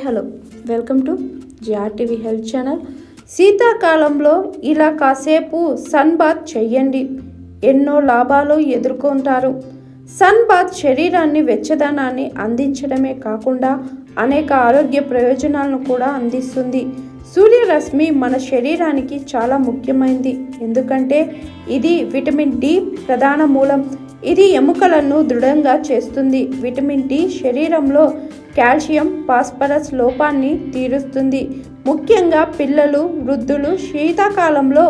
Hello welcome to GRTV health channel. శీతాకాలంలో ఇలా కాసేపు సన్ బాత్ చేయండి, ఎన్నో లాభాలు ఎదుర్కొంటారు. సన్ బాత్ శరీరాన్ని వెచ్చదనాన్ని అందించడమే కాకుండా అనేక ఆరోగ్య ప్రయోజనాలను కూడా అందిస్తుంది. సూర్యరశ్మి మన శరీరానికి చాలా ముఖ్యమైనది, ఎందుకంటే ఇది విటమిన్ డి ప్రధాన మూలం. ఇది ఎముకలను దృఢంగా చేస్తుంది. విటమిన్ డి శరీరంలో కాల్షియం, ఫాస్ఫరస్ లోపాన్ని తీరుస్తుంది. ముఖ్యంగా పిల్లలు, వృద్ధులు శీతాకాలంలో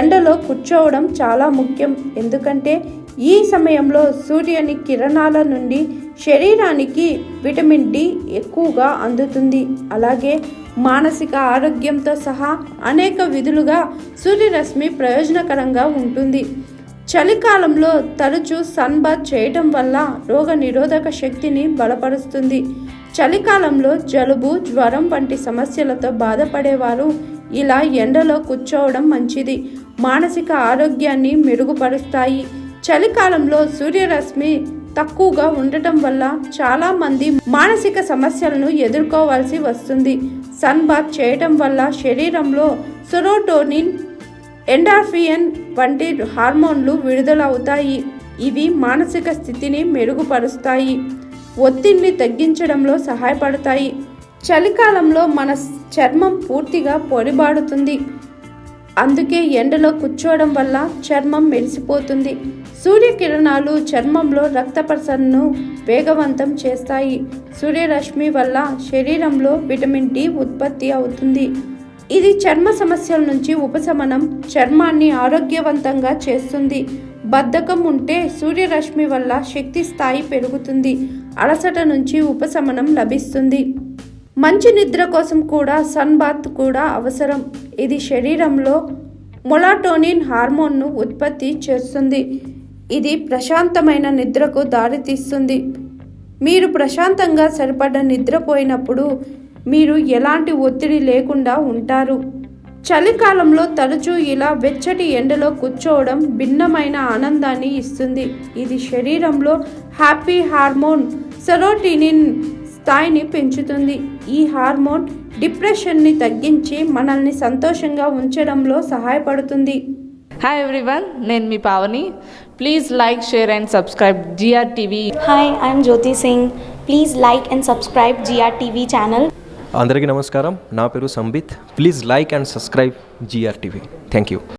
ఎండలో కూర్చోవడం చాలా ముఖ్యం, ఎందుకంటే ఈ సమయంలో సూర్యుని కిరణాల నుండి శరీరానికి విటమిన్ డి ఎక్కువగా అందుతుంది. అలాగే మానసిక ఆరోగ్యంతో సహా అనేక విధులుగా సూర్యరశ్మి ప్రయోజనకరంగా ఉంటుంది. చలికాలంలో తరచూ సన్ బాత్ చేయటం వల్ల రోగ నిరోధక శక్తిని బలపరుస్తుంది. చలికాలంలో జలుబు, జ్వరం వంటి సమస్యలతో బాధపడేవారు ఇలా ఎండలో కూర్చోవడం మంచిది. మానసిక ఆరోగ్యాన్ని మెరుగుపరుస్తాయి. చలికాలంలో సూర్యరశ్మి తక్కువగా ఉండటం వల్ల చాలామంది మానసిక సమస్యలను ఎదుర్కోవాల్సి వస్తుంది. సన్ బాత్ చేయటం వల్ల శరీరంలో సెరోటోనిన్, ఎండార్ఫిన్ వంటి హార్మోన్లు విడుదలవుతాయి. ఇవి మానసిక స్థితిని మెరుగుపరుస్తాయి, ఒత్తిడిని తగ్గించడంలో సహాయపడతాయి. చలికాలంలో మన చర్మం పూర్తిగా పొడిబాడుతుంది, అందుకే ఎండలో కూర్చోవడం వల్ల చర్మం మెరిసిపోతుంది. సూర్యకిరణాలు చర్మంలో రక్త ప్రసరణను వేగవంతం చేస్తాయి. సూర్యరశ్మి వల్ల శరీరంలో విటమిన్ డి ఉత్పత్తి అవుతుంది. ఇది చర్మ సమస్యల నుంచి ఉపశమనం, చర్మాన్ని ఆరోగ్యవంతంగా చేస్తుంది. బద్ధకం ఉంటే సూర్యరశ్మి వల్ల శక్తి స్థాయి పెరుగుతుంది. అలసట నుంచి ఉపశమనం లభిస్తుంది. మంచి నిద్ర కోసం కూడా సన్ బాత్ కూడా అవసరం. ఇది శరీరంలో మెలటోనిన్ హార్మోన్ను ఉత్పత్తి చేస్తుంది. ఇది ప్రశాంతమైన నిద్రకు దారితీస్తుంది. మీరు ప్రశాంతంగా సరిపడ్డ నిద్రపోయినప్పుడు మీరు ఎలాంటి ఒత్తిడి లేకుండా ఉంటారు. చలికాలంలో తరచూ ఇలా వెచ్చటి ఎండలో కూర్చోవడం భిన్నమైన ఆనందాన్ని ఇస్తుంది. ఇది శరీరంలో హ్యాపీ హార్మోన్ సెరోటోనిన్ స్థాయిని పెంచుతుంది. ఈ హార్మోన్ డిప్రెషన్ని తగ్గించి మనల్ని సంతోషంగా ఉంచడంలో సహాయపడుతుంది. హాయ్ ఎవ్రీవన్, నేను మీ Pavani. Please like, share and subscribe GRTV. Hi, I'm Jyothi Singh. Please like and subscribe GRTV channel. అందరికీ నమస్కారం, నా పేరు Sambit. Please like and subscribe GRTV. Thank you.